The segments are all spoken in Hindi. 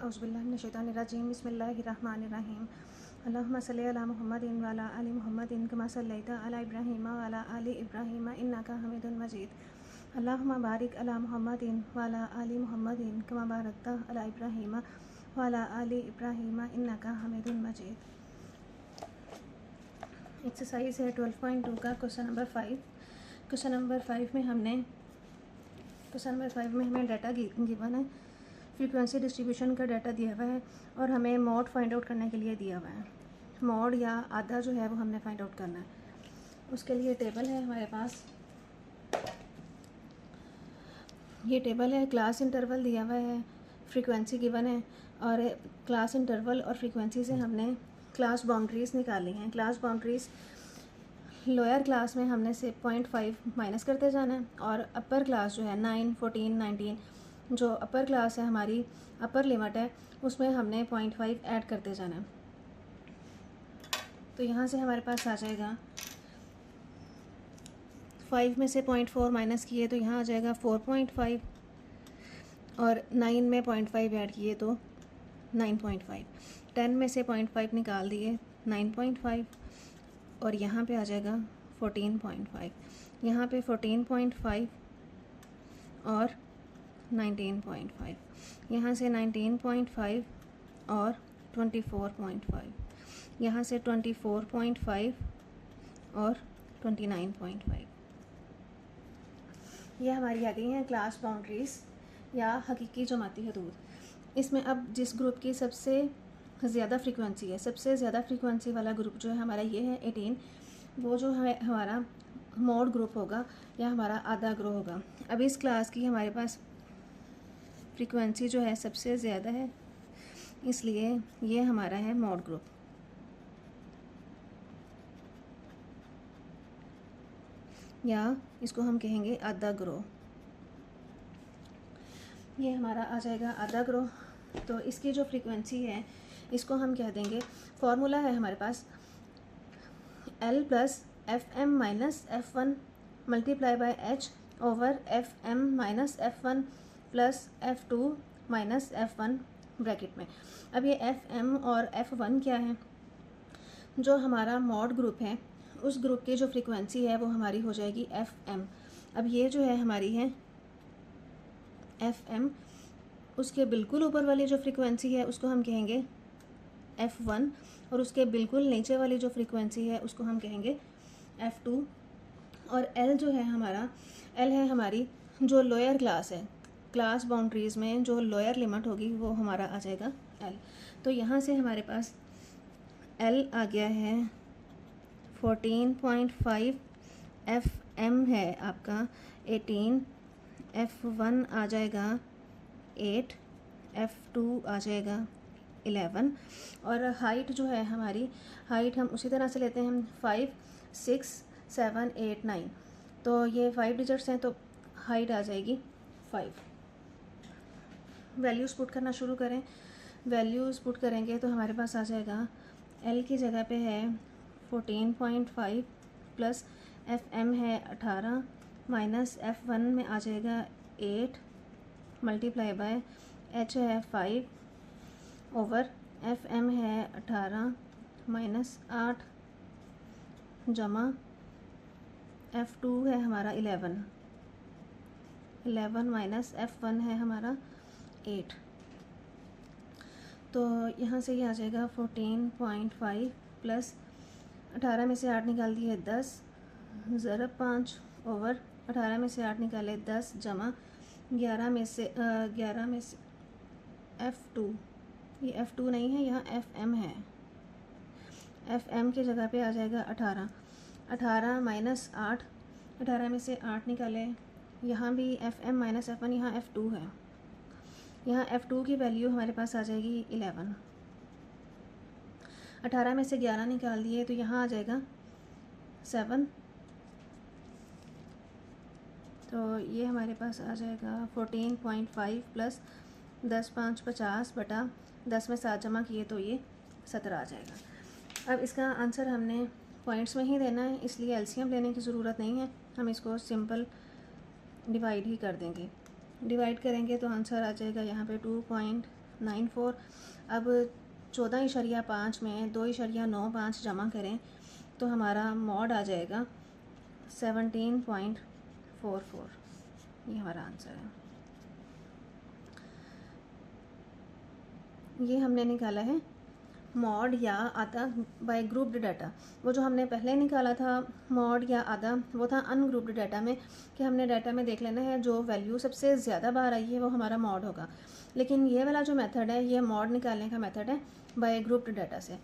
औज़ुबिल्लाहिमिनश्शैतानिर्रजीम बिस्मिल्लाहिर्रहमानिर्रहीम अल्लाहुम्मा सल्लि अला मुहम्मदिन व अला आलि मुहम्मदिन कमा सल्लैता अला इब्राहीम व अला आलि इब्राहीम इन्नका हमीदुन मजीद अल्लाहुम्मा बारिक अला मुहम्मदिन व अला आलि मुहम्मदिन कमा बारकता अला इब्राहीम व अला आलि इब्राहीम इन्नका हमीदुन मजीद। एक्सरसाइज है 12.2 का क्वेश्चन नंबर 5। क्वेश्चन नंबर 5 में हमें डाटा गिवन है, फ्रीक्वेंसी डिस्ट्रीब्यूशन का डाटा दिया हुआ है और हमें मॉड फाइंड आउट करने के लिए दिया हुआ है। मॉड या आधा जो है वो हमने फाइंड आउट करना है। उसके लिए टेबल है हमारे पास, ये टेबल है। क्लास इंटरवल दिया हुआ है, फ्रीक्वेंसी गिवन है और क्लास इंटरवल और फ्रीक्वेंसी से हमने क्लास बाउंड्रीज़ निकाली हैं। क्लास बाउंड्रीज़ लोअर क्लास में हमने से 0.5 माइनस करते जाना है और अपर क्लास जो है 9, 14, 19 जो अपर क्लास है, हमारी अपर लिमिट है, उसमें हमने 0.5 ऐड करते जाना है। तो यहाँ से हमारे पास आ जाएगा 5 में से 0.4 माइनस किए तो यहाँ आ जाएगा 4.5 और 9 में 0.5 ऐड किए तो 9.5। 10 में से 0.5 निकाल दिए 9.5 और यहाँ पे आ जाएगा 14.5। यहाँ पे 14.5 और 19.5, यहाँ से 19.5 और 24.5, यहाँ से 24.5 और 29.5। ये हमारी आ गई हैं क्लास बाउंड्रीज़ या हकीकी जमाती हदूद। इसमें अब जिस ग्रुप की सबसे ज़्यादा फ्रीक्वेंसी है, सबसे ज़्यादा फ्रीक्वेंसी वाला ग्रुप जो है हमारा ये है 18, वो जो है हमारा मॉड ग्रुप होगा या हमारा आधा ग्रुप होगा। अब इस क्लास की हमारे पास फ्रीक्वेंसी जो है सबसे ज़्यादा है, इसलिए ये हमारा है मॉड ग्रुप। या इसको हम कहेंगे आधा ग्रो। ये हमारा आ जाएगा आधा ग्रो। तो इसकी जो फ्रीक्वेंसी है इसको हम कह देंगे, फॉर्मूला है हमारे पास L plus FM minus F1 multiply by H over FM minus F1 plus F2 minus F1 bracket में। अब ये FM और F1 क्या है? जो हमारा मॉड ग्रुप है उस ग्रुप की जो फ्रीक्वेंसी है वो हमारी हो जाएगी FM। अब ये जो है हमारी है FM, उसके बिल्कुल ऊपर वाली जो फ्रीक्वेंसी है उसको हम कहेंगे F1 और उसके बिल्कुल नीचे वाली जो फ्रीक्वेंसी है उसको हम कहेंगे F2। और L जो है हमारा, L है हमारी जो लोअर क्लास है, क्लास बाउंड्रीज़ में जो लोअर लिमिट होगी वो हमारा आ जाएगा L। तो यहाँ से हमारे पास L आ गया है 14.5, FM है आपका 18, F1 आ जाएगा 8, F2 आ जाएगा 11 और हाइट जो है हमारी, हाइट हम उसी तरह से लेते हैं 5, 6, 7, 8, 9। तो ये 5 डिजिट्स हैं तो हाइट आ जाएगी 5। वैल्यूज़ पुट करना शुरू करें। वैल्यूज़ पुट करेंगे तो हमारे पास आ जाएगा L की जगह पे है 14.5 प्लस FM है 18 माइनस F1 में आ जाएगा 8 मल्टीप्लाई बाय H है 5 ओवर FM है 18 माइनस 8 जमा F2 है हमारा 11 माइनस F1 है हमारा 8। तो यहाँ से ये आ जाएगा 14.5 प्लस 18 में से 8 निकाल दिए 10 ज़रब 5 ओवर 18 में से 8 निकाले 10 जमा 11 में से F2, ये F2 नहीं है, यहाँ FM है। FM की जगह पे आ जाएगा 18 माइनस 8, 18 में से 8 निकाले, यहाँ भी FM माइनस F1, यहाँ F2 है। यहाँ F2 की वैल्यू हमारे पास आ जाएगी 11। 18 में से 11 निकाल दिए तो यहाँ आ जाएगा 7। तो ये हमारे पास आ जाएगा 14.5 प्लस 10 5 50 बटा 10 में 7 जमा किए तो ये 17 आ जाएगा। अब इसका आंसर हमने पॉइंट्स में ही देना है, इसलिए एलसीएम लेने की ज़रूरत नहीं है, हम इसको सिंपल डिवाइड ही कर देंगे। डिवाइड करेंगे तो आंसर आ जाएगा यहाँ पे 2.7 94। अब 14.5 में 2.95 जमा करें तो हमारा मॉड आ जाएगा 17.44। ये हमारा आंसर है। ये हमने निकाला है मॉड या आधा बाय ग्रुप्ड डाटा। वो जो हमने पहले निकाला था मॉड या आधा, वो था अनग्रुप्ड डाटा में, कि हमने डाटा में देख लेना है जो वैल्यू सबसे ज़्यादा बार आई है वो हमारा मॉड होगा। लेकिन ये वाला जो मेथड है ये मॉड निकालने का मेथड है बाय ग्रुप्ड डाटा से।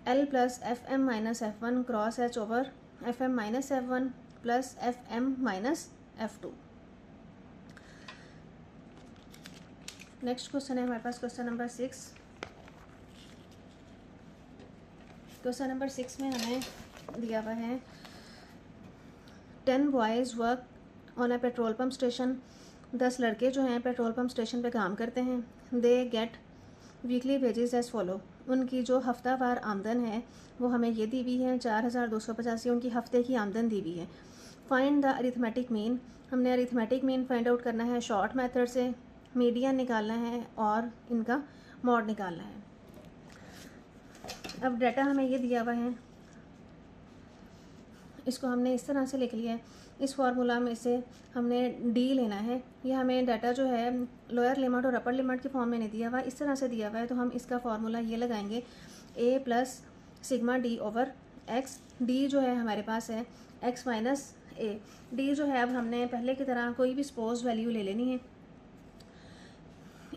L plus F M minus F one cross H over F M minus F one plus F M minus F two. Next question है हमारे पास क्वेश्चन नंबर 6। क्वेश्चन नंबर 6 में हमें दिया हुआ है 10 boys work on a petrol pump station. 10 लड़के जो हैं पेट्रोल पम्प स्टेशन पे काम करते हैं। They get weekly wages as follow. उनकी जो हफ्तावार आमदन है वो हमें ये दी हुई है 4285 उनकी हफ्ते की आमदन दी हुई है। Find the arithmetic mean. हमने अरिथमेटिक मीन फाइंड आउट करना है शॉर्ट मेथड से, मीडियन निकालना है और इनका मॉड निकालना है। अब डाटा हमें ये दिया हुआ है, इसको हमने इस तरह से लिख लिया है। इस फार्मूला में से हमने डी लेना है। ये हमें डाटा जो है लोअर लिमिट और अपर लिमिट के फॉर्म में नहीं दिया हुआ, इस तरह से दिया हुआ है। तो हम इसका फार्मूला ये लगाएंगे A plus sigma D over X. D जो है हमारे पास है एक्स माइनस ए। डी जो है अब हमने पहले की तरह कोई भी सपोज वैल्यू ले लेनी है।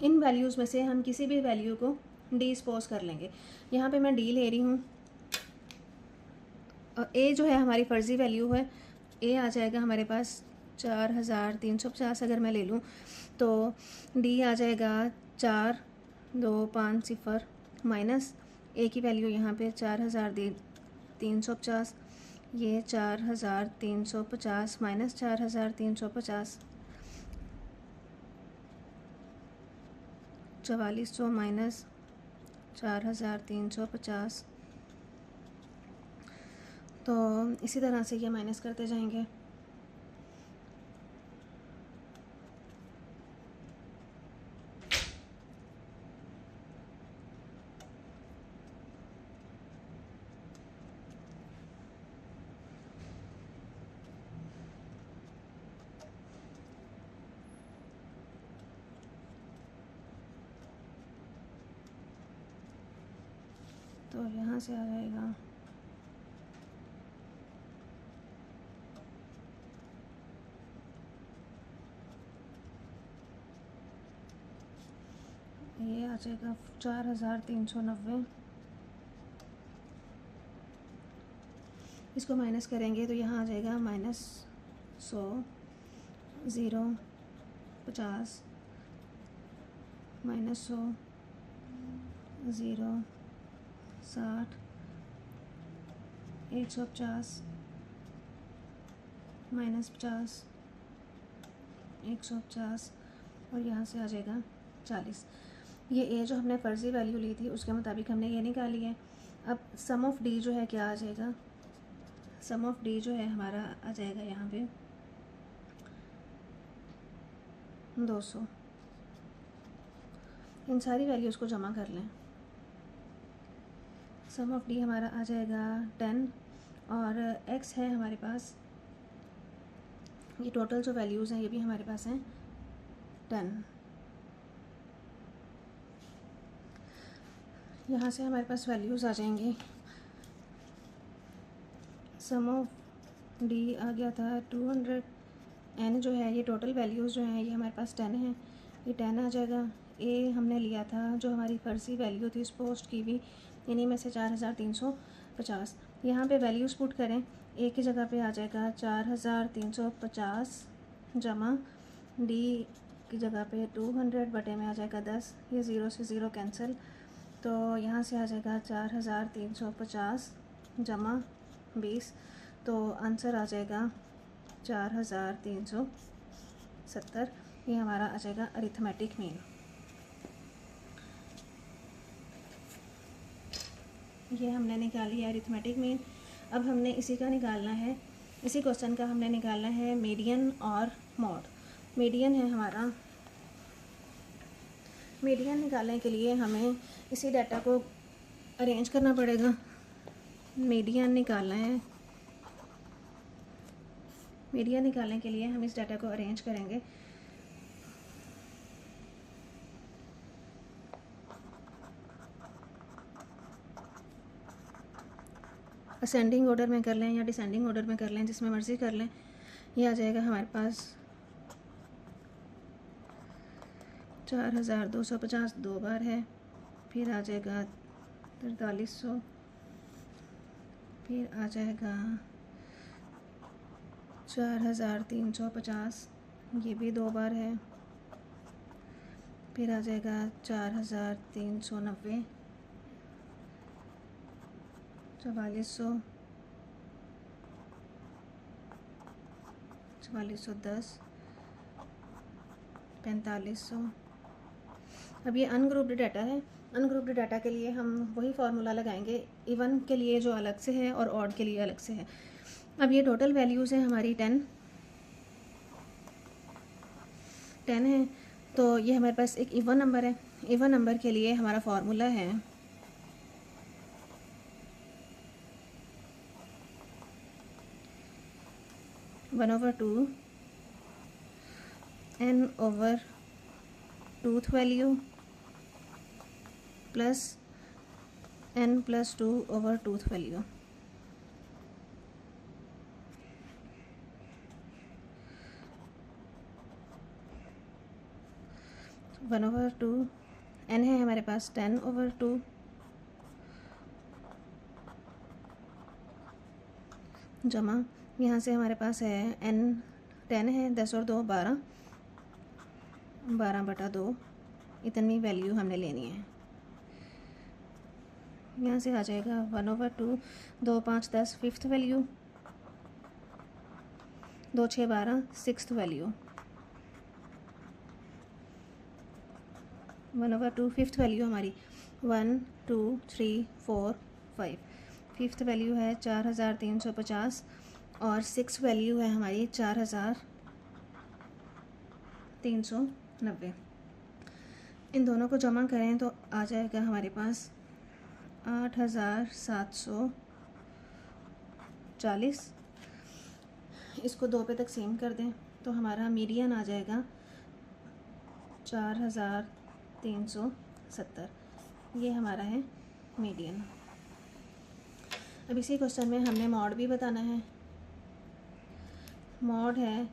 इन वैल्यूज़ में से हम किसी भी वैल्यू को डी सपोज कर लेंगे। यहाँ पे मैं डी ले रही हूँ और ए जो है हमारी फ़र्ज़ी वैल्यू है। ए आ जाएगा हमारे पास 4350 अगर मैं ले लूँ तो डी आ जाएगा 4250 माइनस ए की वैल्यू यहाँ पे 4350, ये 4350 माइनस 4350, 4400 माइनस 4350। तो इसी तरह से ये माइनस करते जाएंगे। तो यहाँ से आ जाएगा ये आ जाएगा 4390। इसको माइनस करेंगे तो यहाँ आ जाएगा -100, 0, 50, -100, 0, 60, 150, -50, 150 और यहाँ से आ जाएगा 40। ये ए जो हमने फ़र्ज़ी वैल्यू ली थी उसके मुताबिक हमने ये निकाली है। अब सम ऑफ़ डी जो है क्या आ जाएगा, सम ऑफ़ डी जो है हमारा आ जाएगा यहाँ पे 200। इन सारी वैल्यूज़ को जमा कर लें। सम ऑफ़ डी हमारा आ जाएगा 10 और एक्स है हमारे पास, ये टोटल जो वैल्यूज़ हैं ये भी हमारे पास हैं 10। यहाँ से हमारे पास वैल्यूज़ आ जाएंगी। सम ऑफ डी आ गया था 200। एन जो है ये टोटल वैल्यूज़ जो हैं ये हमारे पास 10 है, ये 10 आ जाएगा। ए हमने लिया था जो हमारी फ़र्ज़ी वैल्यू थी पोस्ट की भी, इन्हीं में से 4350। यहाँ पे वैल्यूज़ पुट करें, ए की जगह पे आ जाएगा 4350 जमा डी की जगह पे 200 बटे में आ जाएगा 10। ये 0 से 0 कैंसिल, तो यहाँ से आ जाएगा 4350 जमा 20, तो आंसर आ जाएगा 4370। ये हमारा आ जाएगा अरिथमेटिक मीन। ये हमने निकाली है अरिथमेटिक मीन। अब हमने इसी का निकालना है, इसी क्वेश्चन का हमने निकालना है मीडियन और मॉड। मीडियन है हमारा मीडियन निकालने के लिए हमें इसी डाटा को अरेंज करना पड़ेगा। मीडियन निकालना है, मीडियन निकालने के लिए हम इस डाटा को अरेंज करेंगे। असेंडिंग ऑर्डर में कर लें या डिसेंडिंग ऑर्डर में कर लें, जिसमें मर्ज़ी कर लें। ये आ जाएगा हमारे पास 4250 दो बार है, फिर आ जाएगा 4300, फिर आ जाएगा 4350, ये भी दो बार है, फिर आ जाएगा 4390, 4400, 4410, 4500। अब ये अनग्रुप्ड डाटा है। अनग्रुप्ड डाटा के लिए हम वही फार्मूला लगाएंगे, इवन के लिए जो अलग से है और ऑड के लिए अलग से है। अब ये टोटल वैल्यूज़ है हमारी 10 है, तो ये हमारे पास एक इवन नंबर है। इवन नंबर के लिए हमारा फार्मूला है one over two n over twoth value plus n plus 2 over twoth value. One over two n है हमारे पास 10 ओवर 2 जमा यहाँ से हमारे पास है n 10 है, 10 और 2 12, 12/2 इतनी वैल्यू हमने लेनी है। यहाँ से आ जाएगा 1 over 2, 2 5 10 fifth value, 2 6 12 sixth value, 1 over 2 fifth value हमारी 1 2 3 4 5, फिफ्थ वैल्यू है 4350 और सिक्स वैल्यू है हमारी 4390। इन दोनों को जमा करें तो आ जाएगा हमारे पास 8740। इसको 2 पे तकसीम कर दें तो हमारा मीडियन आ जाएगा 4370। ये हमारा है मीडियन। अब इसी क्वेश्चन में हमने मॉड भी बताना है। मॉड है,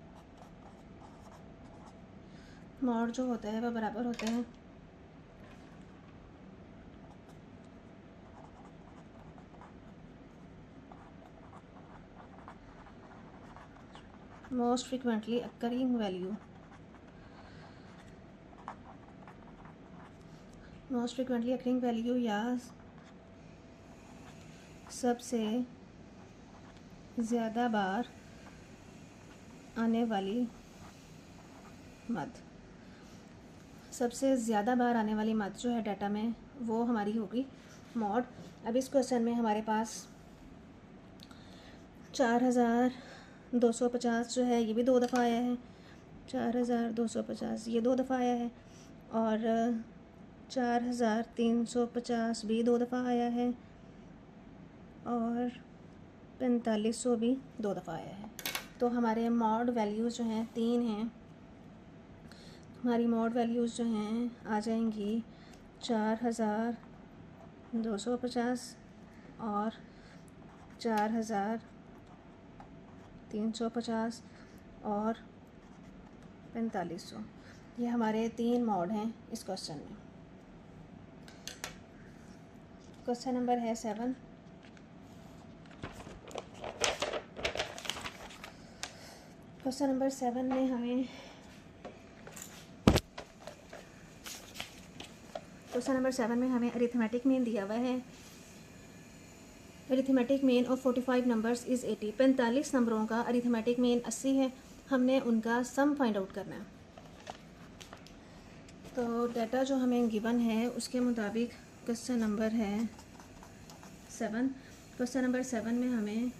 मॉड जो होता है वह बराबर होता है most frequently occurring value. Most frequently occurring value या सबसे ज़्यादा बार आने वाली मद। सबसे ज़्यादा बार आने वाली मद जो है डाटा में वो हमारी होगी मॉड। अब इस क्वेश्चन में हमारे पास 4250 जो है ये भी 2 दफ़ा आया है, 4250 ये 2 दफ़ा आया है और 4350 भी 2 दफ़ा आया है और 4500 भी 2 दफ़ा आया है। तो हमारे मॉड वैल्यूज़ जो हैं 3 हैं। हमारी मॉड वैल्यूज़ जो हैं आ जाएंगी 4250 और 4350 और 4500। ये हमारे 3 मॉड हैं इस क्वेश्चन में। क्वेश्चन नंबर है 7। क्वेश्चन नंबर 7 में हमें अरिथमेटिक मीन दिया हुआ है। Arithmetic mean of 45 numbers is 80। 45 नंबरों का अरिथमेटिक मीन 80 है। हमने उनका सम फाइंड आउट करना है। तो डाटा जो हमें गिवन है उसके मुताबिक क्वेश्चन नंबर है 7। क्वेश्चन नंबर 7 में हमें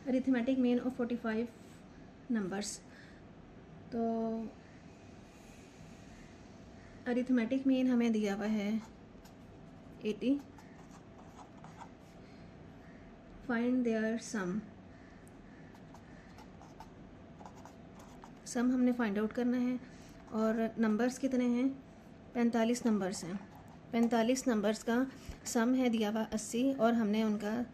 अरिथमेटिक मीन ऑफ 45 नंबर्स, तो अरिथमेटिक मीन हमें दिया हुआ है 80, फाइंड देयर सम हमने फाइंड आउट करना है। और नंबर्स कितने हैं? 45 नंबर्स हैं। 45 नंबर्स का सम है दिया हुआ 80 और हमने उनका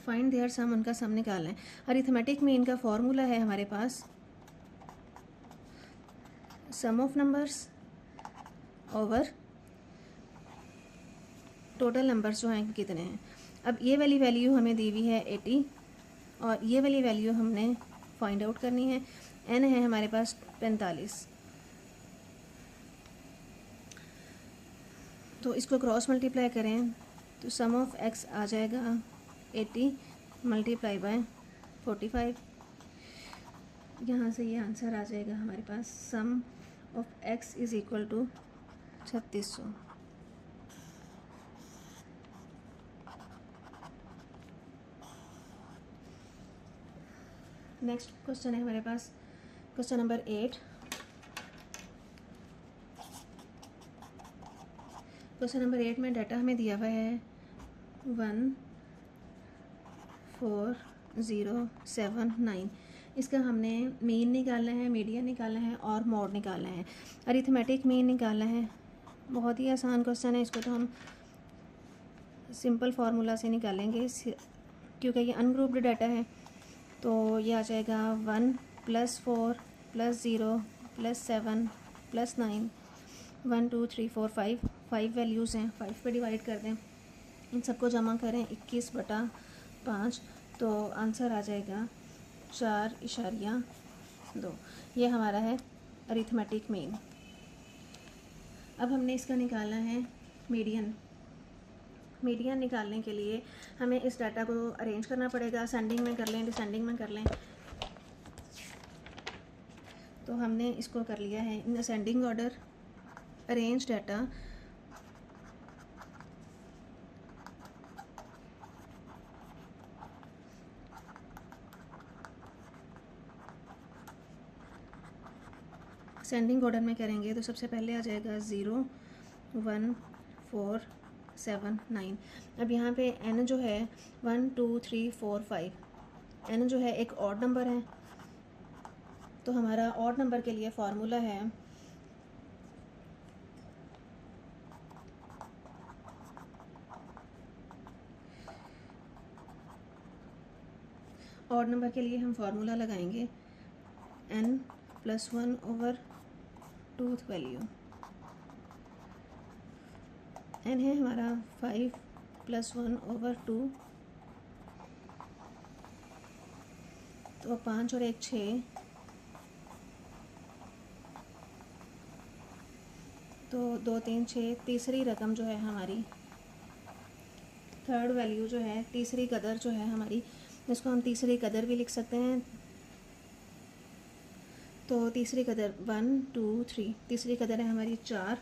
फाइंड देयर सम, उनका सम निकालना है। अरिथमेटिक मीन का फॉर्मूला है हमारे पास sum of numbers over total numbers जो हैं कितने हैं। अब ये वाली वैल्यू हमें दी हुई है 80 और ये वाली वैल्यू हमने फाइंड आउट करनी है। n है हमारे पास 45, तो इसको क्रॉस मल्टीप्लाई करें तो सम ऑफ x आ जाएगा 80 मल्टीप्लाई बाय 45। यहाँ से ये आंसर आ जाएगा हमारे पास sum of x is equal to 3600। Next question है हमारे पास क्वेश्चन नंबर 8। क्वेश्चन नंबर 8 में डाटा हमें दिया हुआ है 14079। इसका हमने मीन निकालना है, मीडियन निकालना है और मॉड निकालना है। अरिथमेटिक मीन निकालना है। बहुत ही आसान क्वेश्चन है, इसको तो हम सिंपल फार्मूला से निकालेंगे क्योंकि ये अनग्रुप्ड डाटा है। तो ये आ जाएगा 1 + 4 + 0 + 7 + 9 1 2 3 4 5 वैल्यूज़ हैं। 5 पे डिवाइड कर दें, इन सबको जमा करें 21/5, तो आंसर आ जाएगा 4.2। ये हमारा है अरिथमेटिक मीन। अब हमने इसका निकालना है मीडियन। मीडियन निकालने के लिए हमें इस डाटा को अरेंज करना पड़ेगा। असेंडिंग में कर लें, डिसेंडिंग में कर लें। तो हमने इसको कर लिया है in ascending order. Arrange data ascending order में करेंगे तो सबसे पहले आ जाएगा 0 1 4 7 9। अब यहाँ पे n जो है 1 2 3 4 5, n जो है एक ऑड नंबर है, तो हमारा ऑड नंबर के लिए फार्मूला है ऑड नंबर के लिए हम फार्मूला लगाएंगे n + 1/2 वैल्यू। n है हमारा 5 + 1/2, तो 5 और 1 6, तो 2 3 6। तीसरी रकम जो है हमारी, थर्ड वैल्यू जो है, तीसरी कदर जो है हमारी, जिसको हम तीसरी कदर भी लिख सकते हैं। तो तीसरी कदर 1 2 3, तीसरी कदर है हमारी 4,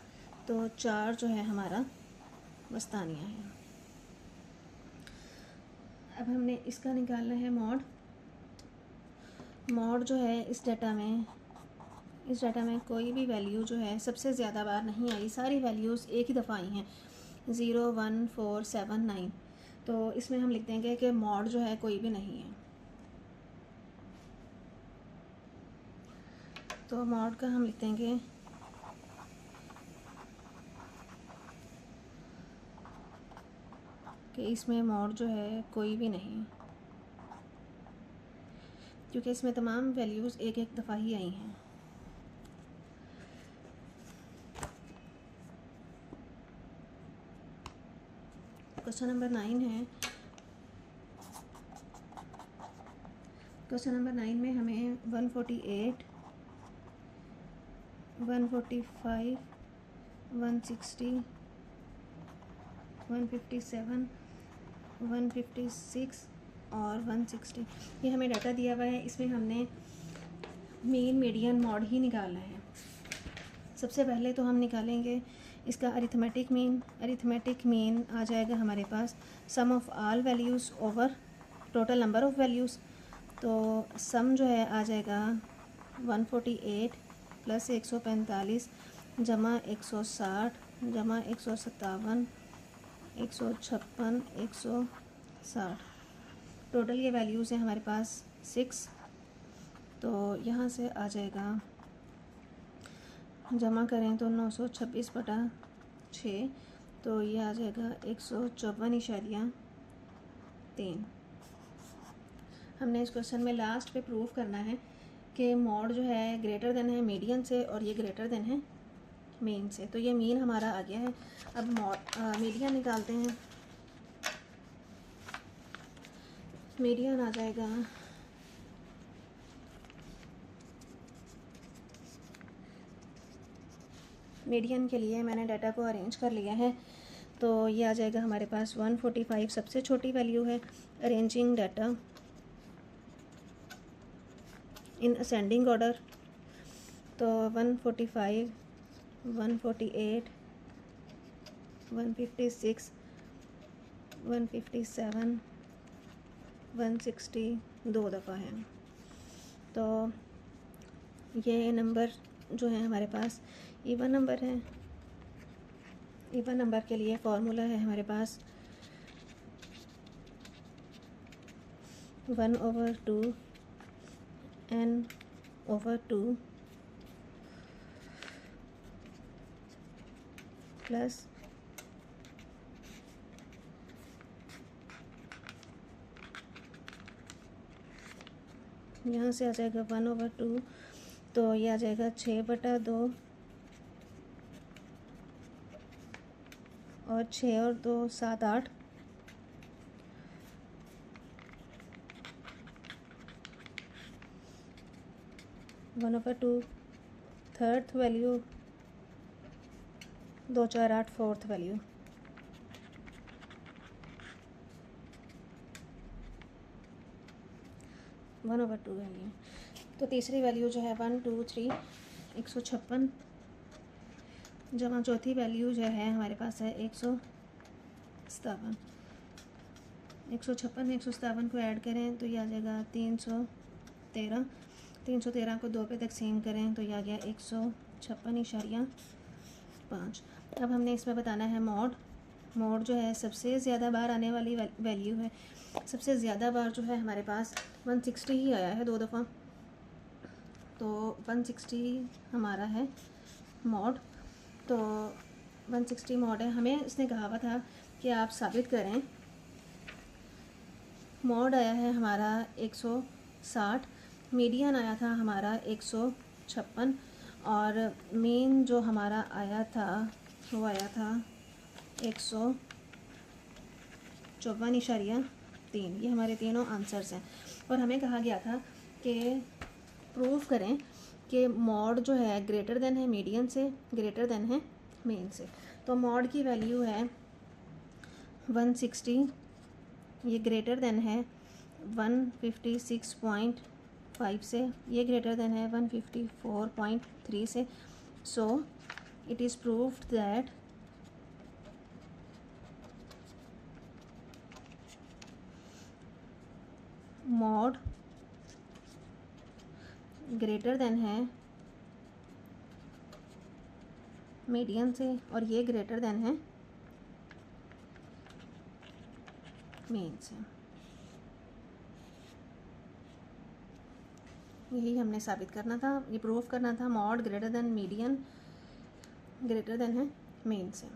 तो 4 जो है हमारा वस्तानिया है। अब हमने इसका निकालना है मॉड। मॉड जो है इस डाटा में कोई भी वैल्यू जो है सबसे ज़्यादा बार नहीं आई, सारी वैल्यूज़ एक ही दफ़ा आई हैं 0 1 4 7 9। तो इसमें हम लिख देंगे कि मॉड जो है कोई भी नहीं है। तो मॉड का हम लिख देंगे कि इसमें मॉड जो है कोई भी नहीं, क्योंकि इसमें तमाम वैल्यूज़ एक एक दफ़ा ही आई हैं। क्वेश्चन नंबर 9 है। क्वेश्चन नंबर 9 में हमें 148 145 160 157 156 और 160 ये हमें डाटा दिया हुआ है। इसमें हमने मीन मीडियन मॉड ही निकालना है। सबसे पहले तो हम निकालेंगे इसका अरिथमेटिक मीन। अरिथमेटिक मीन आ जाएगा हमारे पास sum of all values over total number of values. तो सम जो है आ जाएगा 148 प्लस 145 जमा 160 जमा 157 156 160, टोटल ये वैल्यूज़ हैं हमारे पास 6। तो यहाँ से आ जाएगा, जमा करें तो 926/6, तो ये आ जाएगा 154.3। हमने इस क्वेश्चन में लास्ट पे प्रूव करना है कि मॉड जो है ग्रेटर देन है मीडियन से और ये ग्रेटर देन है मीन से। तो ये मीन हमारा आ गया है। अब मीडियन निकालते हैं। मीडियन आ जाएगा मीडियन के लिए मैंने डाटा को अरेंज कर लिया है। तो ये आ जाएगा हमारे पास 145 सबसे छोटी वैल्यू है। Arranging data in ascending order, तो 145 148 156 157 160 दो दफ़ा है। तो ये नंबर जो है हमारे पास इवन नंबर है। इवन नंबर के लिए फॉर्मूला है हमारे पास 1/2 n/2 प्लस यहाँ से आ जाएगा 1/2, तो ये आ जाएगा 6/2 और 6 और 2 7 8, one over two third value, 2 4 8 fourth value. One over two value. तो तीसरी वैल्यू जो है 1 2 3 156 जमा चौथी वैल्यू जो है हमारे पास है 157। 156 157 को ऐड करें तो ये आ जाएगा 313। 313 को 2 पे तकसीम करें तो ये आ गया 156.5। अब हमने इसमें बताना है मॉड। मॉड जो है सबसे ज़्यादा बार आने वाली वैल्यू है। सबसे ज़्यादा बार जो है हमारे पास 160 ही आया है 2 दफ़ा, तो 160 हमारा है मॉड। तो 160 मॉड है। हमें इसने कहा हुआ था कि आप साबित करें। मॉड आया है हमारा 160, मीडियन आया था हमारा 156 और मीन जो हमारा आया था वो आया था 154.3। ये हमारे तीनों आंसर्स हैं। और हमें कहा गया था कि प्रूफ करें कि मॉड जो है ग्रेटर देन है मीडियन से, ग्रेटर देन है मीन से। तो मॉड की वैल्यू है 160, ये ग्रेटर देन है 156.5 से, ये ग्रेटर देन है 154.3 से। So it is proved that mod greater than है मीडियन से और ये ग्रेटर देन है मीन से। यही हमने साबित करना था, ये प्रूफ करना था। Mod greater than median greater than है मीन से।